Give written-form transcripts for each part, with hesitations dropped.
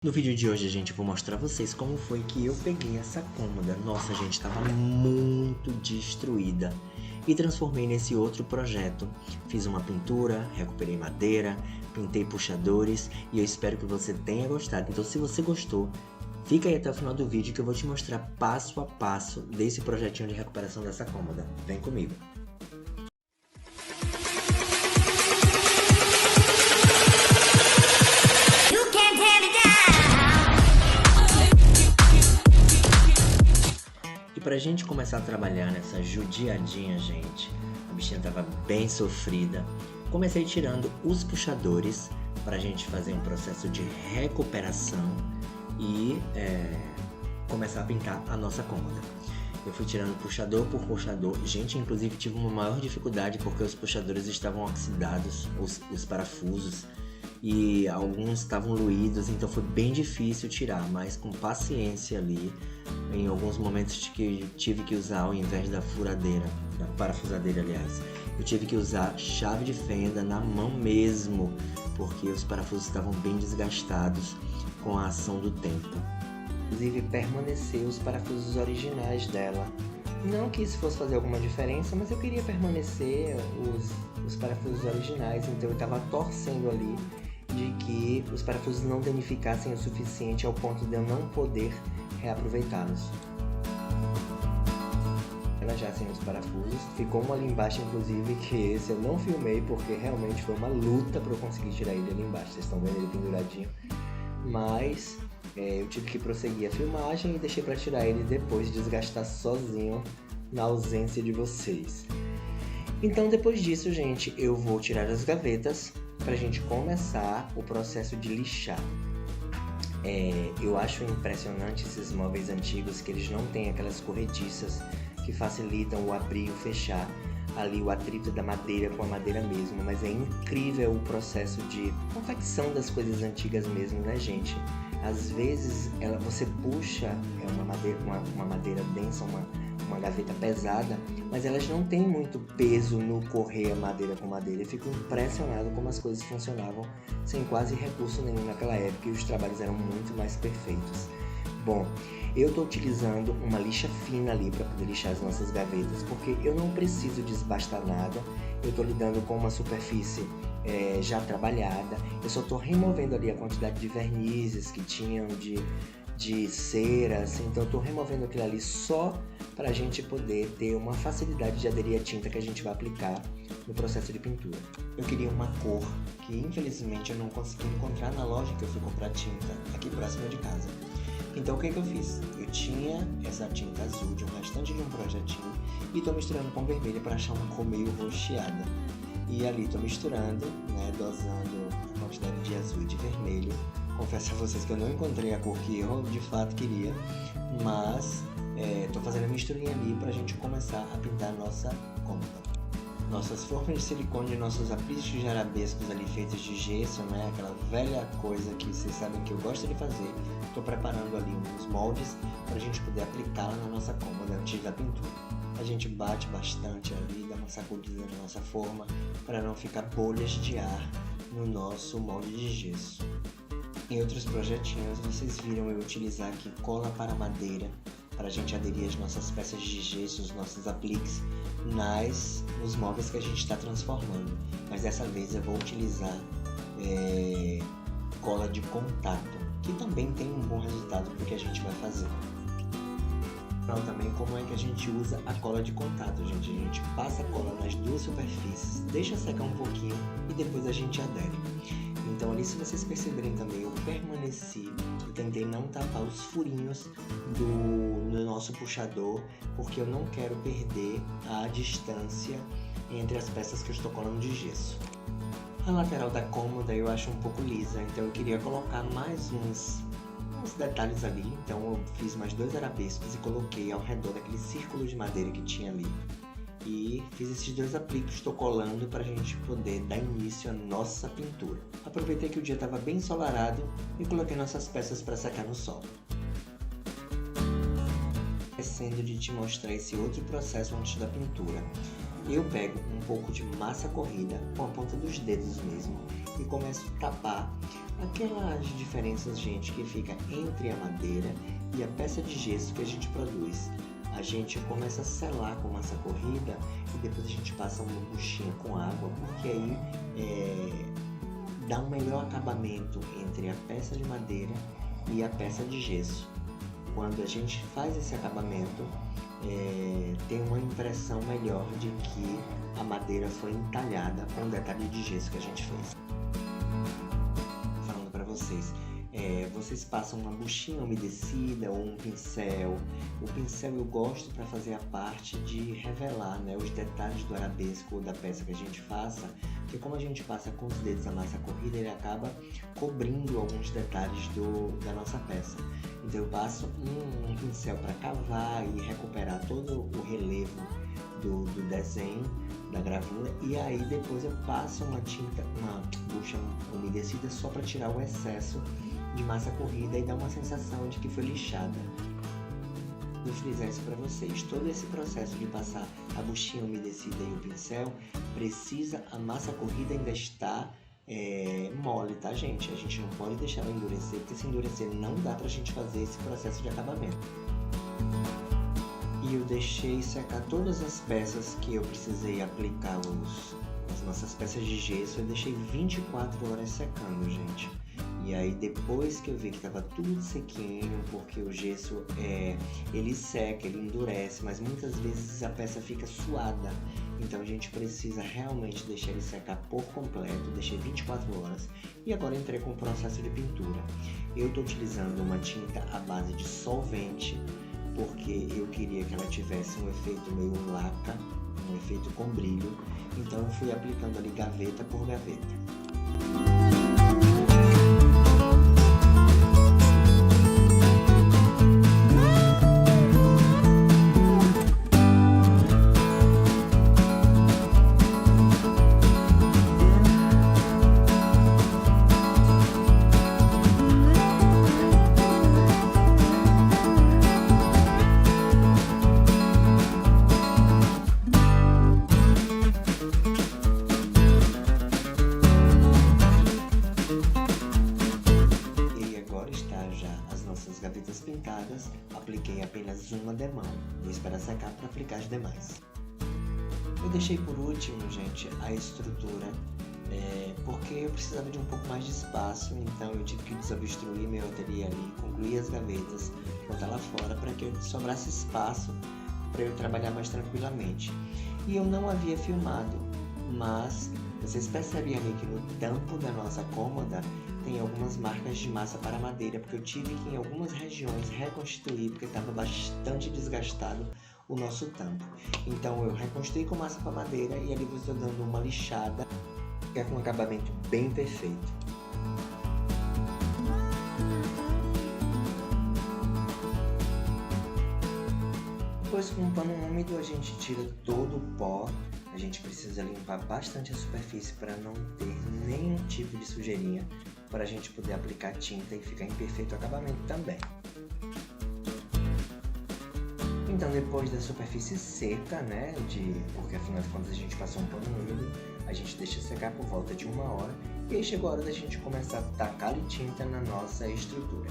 No vídeo de hoje, gente, eu vou mostrar a vocês como foi que eu peguei essa cômoda. Nossa, gente, tava muito destruída. E transformei nesse outro projeto. Fiz uma pintura, recuperei madeira, pintei puxadores e eu espero que você tenha gostado. Então, se você gostou, fica aí até o final do vídeo que eu vou te mostrar passo a passo desse projetinho de recuperação dessa cômoda. Vem comigo! E pra gente começar a trabalhar nessa judiadinha, gente, a bichinha tava bem sofrida. Comecei tirando os puxadores pra gente fazer um processo de recuperação e começar a pintar a nossa cômoda. Eu fui tirando puxador por puxador. Gente, inclusive tive uma maior dificuldade porque os puxadores estavam oxidados, os parafusos, e alguns estavam luídos, então foi bem difícil tirar, mas com paciência ali. Em alguns momentos que tive que usar, ao invés da furadeira, da parafusadeira aliás, eu tive que usar chave de fenda na mão mesmo, porque os parafusos estavam bem desgastados com a ação do tempo. Inclusive permaneceu os parafusos originais dela. Não que isso fosse fazer alguma diferença, mas eu queria permanecer os parafusos originais, então eu estava torcendo ali de que os parafusos não danificassem o suficiente ao ponto de eu não poder reaproveitá-los. Ela já sem os parafusos, ficou um ali embaixo inclusive, que esse eu não filmei porque realmente foi uma luta para eu conseguir tirar ele ali embaixo. Vocês estão vendo ele penduradinho, mas eu tive que prosseguir a filmagem e deixei para tirar ele depois, desgastar sozinho na ausência de vocês. Então depois disso, gente, eu vou tirar as gavetas para a gente começar o processo de lixar. Eu acho impressionante esses móveis antigos, que eles não têm aquelas corrediças que facilitam o abrir e o fechar, ali o atrito da madeira com a madeira mesmo, mas é incrível o processo de confecção das coisas antigas mesmo, né, gente? Às vezes você puxa uma madeira densa, uma gaveta pesada, mas elas não têm muito peso no correr a madeira com madeira. Eu fico impressionado como as coisas funcionavam sem quase recurso nenhum naquela época e os trabalhos eram muito mais perfeitos. Bom, eu estou utilizando uma lixa fina ali para poder lixar as nossas gavetas, porque eu não preciso desbastar nada. Eu estou lidando com uma superfície já trabalhada. Eu só estou removendo ali a quantidade de vernizes que tinham de cera, assim. Então eu estou removendo aquilo ali só para a gente poder ter uma facilidade de aderir à tinta que a gente vai aplicar no processo de pintura. Eu queria uma cor que infelizmente eu não consegui encontrar na loja que eu fui comprar tinta aqui próximo de casa. Então o que eu fiz? Eu tinha essa tinta azul de um restante de um projetinho e estou misturando com vermelha para achar uma cor meio roxeada. E ali estou misturando, né, dosando a quantidade de azul e de vermelho. Confesso a vocês que eu não encontrei a cor que eu de fato queria, mas estou fazendo a misturinha ali para a gente começar a pintar a nossa cômoda. Nossas formas de silicone, nossos apriscos de arabescos ali feitos de gesso, né? Aquela velha coisa que vocês sabem que eu gosto de fazer. Estou preparando ali uns moldes para a gente poder aplicá-la na nossa cômoda antes da pintura. A gente bate bastante ali, dá uma sacudida na nossa forma para não ficar bolhas de ar no nosso molde de gesso. Em outros projetinhos vocês viram eu utilizar aqui cola para madeira para a gente aderir as nossas peças de gesso, os nossos apliques nos móveis que a gente está transformando. Mas dessa vez eu vou utilizar cola de contato, que também tem um bom resultado para o que a gente vai fazer. Então também como é que a gente usa a cola de contato, gente? A gente passa a cola nas duas superfícies, deixa secar um pouquinho e depois a gente adere. Então ali, se vocês perceberem também, eu permaneci, eu tentei não tapar os furinhos do nosso puxador, porque eu não quero perder a distância entre as peças que eu estou colando de gesso. A lateral da cômoda eu acho um pouco lisa, então eu queria colocar mais uns detalhes ali. Então eu fiz mais 2 arabescos e coloquei ao redor daquele círculo de madeira que tinha ali. E fiz esses 2 apliques, estou colando para a gente poder dar início à nossa pintura. Aproveitei que o dia estava bem ensolarado e coloquei nossas peças para secar no sol. Esquecendo de te mostrar esse outro processo antes da pintura. Eu pego um pouco de massa corrida com a ponta dos dedos mesmo e começo a tapar Aquelas diferenças, gente, que fica entre a madeira e a peça de gesso que a gente produz. A gente começa a selar com massa corrida e depois a gente passa uma buchinha com água, porque aí dá um melhor acabamento entre a peça de madeira e a peça de gesso. Quando a gente faz esse acabamento, tem uma impressão melhor de que a madeira foi entalhada com o detalhe de gesso que a gente fez. Falando para vocês, vocês passam uma buchinha umedecida ou um pincel. O pincel eu gosto para fazer a parte de revelar, né, os detalhes do arabesco ou da peça que a gente faça, porque como a gente passa com os dedos a massa corrida, ele acaba cobrindo alguns detalhes da nossa peça. Então eu passo um pincel para cavar e recuperar todo o relevo do desenho, da gravura, e aí depois eu passo uma bucha umedecida só para tirar o excesso de massa corrida e dar uma sensação de que foi lixada. Vou frisar isso para vocês, todo esse processo de passar a buchinha umedecida e o pincel, a massa corrida ainda está mole, tá, gente? A gente não pode deixar ela endurecer, porque se endurecer não dá pra gente fazer esse processo de acabamento. E eu deixei secar todas as peças que eu precisei aplicar as nossas peças de gesso, eu deixei 24 horas secando, gente. E aí depois que eu vi que estava tudo sequinho, porque o gesso ele seca, ele endurece, mas muitas vezes a peça fica suada. Então a gente precisa realmente deixar ele secar por completo, deixei 24 horas e agora entrei com o processo de pintura. Eu estou utilizando uma tinta à base de solvente, porque eu queria que ela tivesse um efeito meio laca, um efeito com brilho, então eu fui aplicando ali gaveta por gaveta. Gavetas pintadas, apliquei apenas uma demão, vou esperar secar para aplicar as demais. Eu deixei por último, gente, a estrutura, porque eu precisava de um pouco mais de espaço, então eu tive que desobstruir meu ateliê ali, concluir as gavetas, botar lá fora para que sobrasse espaço para eu trabalhar mais tranquilamente. E eu não havia filmado, mas vocês percebem ali que no tampo da nossa cômoda tem algumas marcas de massa para madeira, porque eu tive que em algumas regiões reconstituir, porque estava bastante desgastado o nosso tampo. Então eu reconstruí com massa para madeira e ali vou estou dando uma lixada, que é com um acabamento bem perfeito. Depois com um pano úmido a gente tira todo o pó. A gente precisa limpar bastante a superfície para não ter nenhum tipo de sujeirinha, para a gente poder aplicar tinta e ficar em perfeito acabamento também. Então depois da superfície seca, né, porque afinal de contas a gente passou um pano úmido, a gente deixa secar por volta de 1 hora e aí chegou a hora da gente começar a tacar tinta na nossa estrutura.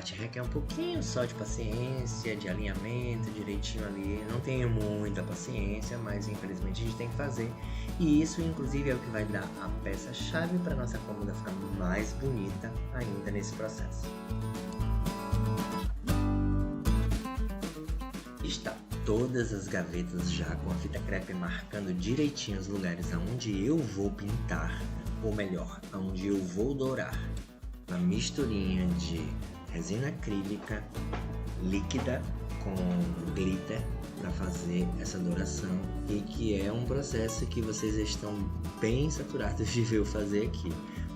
parte requer um pouquinho só de paciência, de alinhamento direitinho ali. Não tenho muita paciência, mas infelizmente a gente tem que fazer. E isso inclusive é o que vai dar a peça-chave para nossa cômoda ficar mais bonita ainda nesse processo. Está todas as gavetas já com a fita crepe marcando direitinho os lugares aonde eu vou pintar, ou melhor, aonde eu vou dourar. Uma misturinha de resina acrílica líquida com glitter para fazer essa douração, e que é um processo que vocês estão bem saturados de ver eu fazer aqui,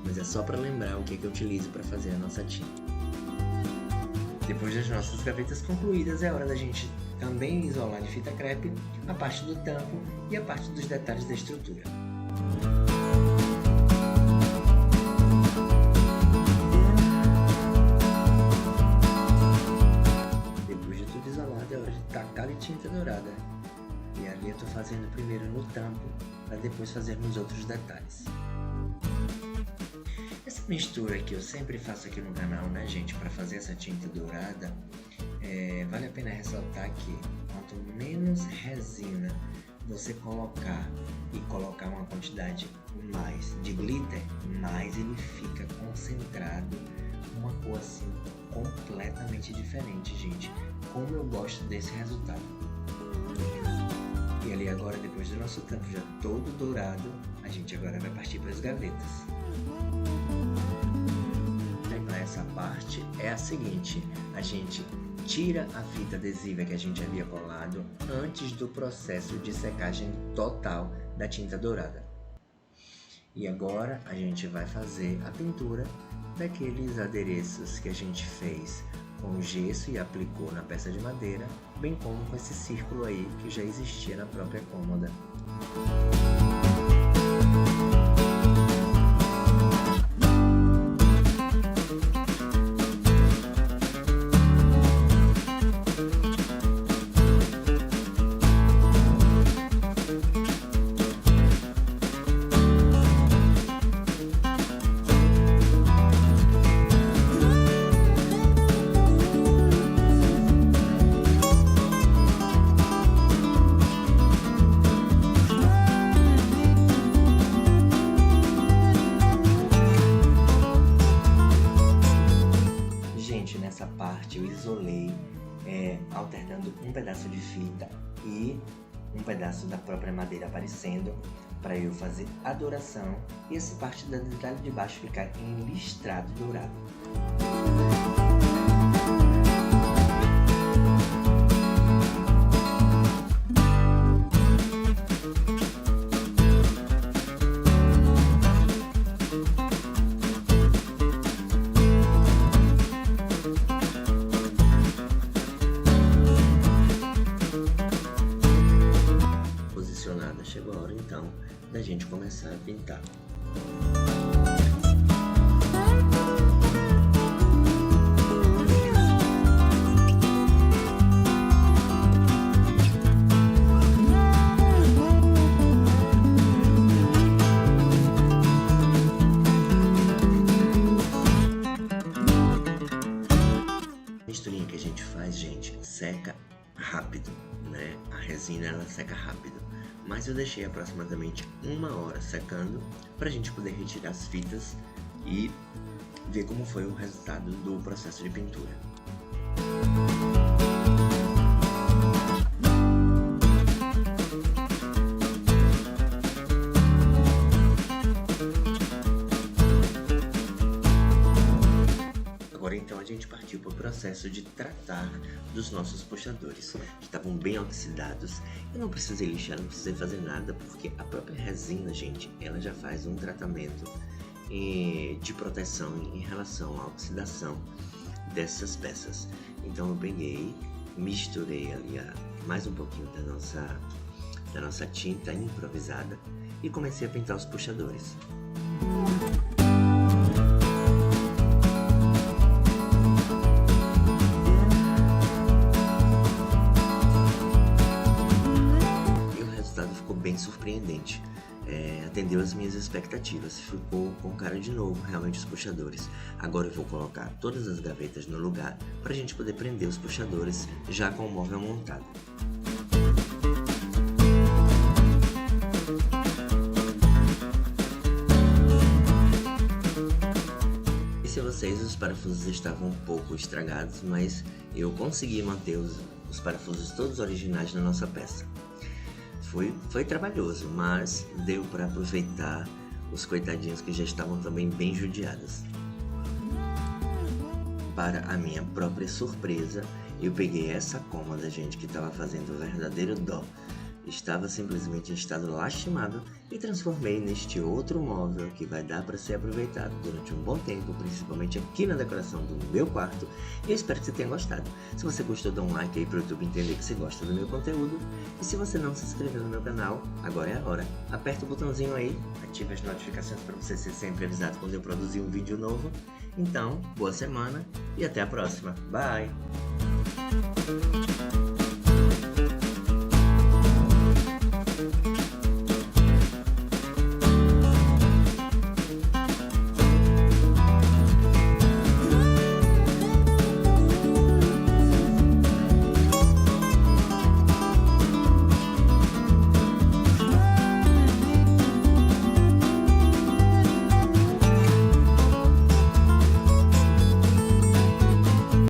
mas é só para lembrar o que eu utilizo para fazer a nossa tinta. Depois das nossas gavetas concluídas, é hora da gente também isolar de fita crepe a parte do tampo e a parte dos detalhes da estrutura. Depois de tudo isolado, é hora de tacar de tinta dourada. E ali eu estou fazendo primeiro no tampo, para depois fazer nos outros detalhes. Essa mistura que eu sempre faço aqui no canal, né, gente, para fazer essa tinta dourada, vale a pena ressaltar que quanto menos resina você colocar e colocar uma quantidade mais de glitter, mais ele fica concentrado, uma cor assim completamente diferente, gente. Como eu gosto desse resultado. E ali agora, depois do nosso tampo já todo dourado, a gente agora vai partir para as gavetas. Para essa parte é a seguinte: a gente tira a fita adesiva que a gente havia colado antes do processo de secagem total da tinta dourada. E agora a gente vai fazer a pintura daqueles adereços que a gente fez com gesso e aplicou na peça de madeira, bem como com esse círculo aí que já existia na própria cômoda. Nessa parte eu isolei, alternando um pedaço de fita e um pedaço da própria madeira aparecendo, para eu fazer a douração e essa parte do detalhe de baixo ficar em listrado dourado. Chegou a hora então da gente começar a pintar. A misturinha que a gente faz, gente, seca rápido, né? A resina ela seca rápido. Mas eu deixei aproximadamente 1 hora secando para a gente poder retirar as fitas e ver como foi o resultado do processo de pintura. Agora então a gente partiu para o processo de tratar dos nossos puxadores. Estavam bem oxidados, eu não precisei lixar, não precisei fazer nada, porque a própria resina, gente, ela já faz um tratamento de proteção em relação à oxidação dessas peças. Então eu peguei, misturei ali mais um pouquinho da nossa tinta improvisada e comecei a pintar os puxadores. Bem surpreendente. atendeu as minhas expectativas. Ficou com cara de novo, realmente, os puxadores. Agora eu vou colocar todas as gavetas no lugar para a gente poder prender os puxadores já com o móvel montado. Disse a vocês, os parafusos estavam um pouco estragados, mas eu consegui manter os parafusos todos originais na nossa peça. Foi trabalhoso, mas deu para aproveitar os coitadinhos que já estavam também bem judiados. Para a minha própria surpresa, eu peguei essa cômoda, gente, que estava fazendo o verdadeiro dó. Estava simplesmente em estado lastimável e transformei neste outro móvel que vai dar para ser aproveitado durante um bom tempo, principalmente aqui na decoração do meu quarto. E eu espero que você tenha gostado. Se você gostou, dá um like aí para o YouTube entender que você gosta do meu conteúdo. E se você não se inscreveu no meu canal, agora é a hora. Aperta o botãozinho aí, ative as notificações para você ser sempre avisado quando eu produzir um vídeo novo. Então, boa semana e até a próxima. Bye!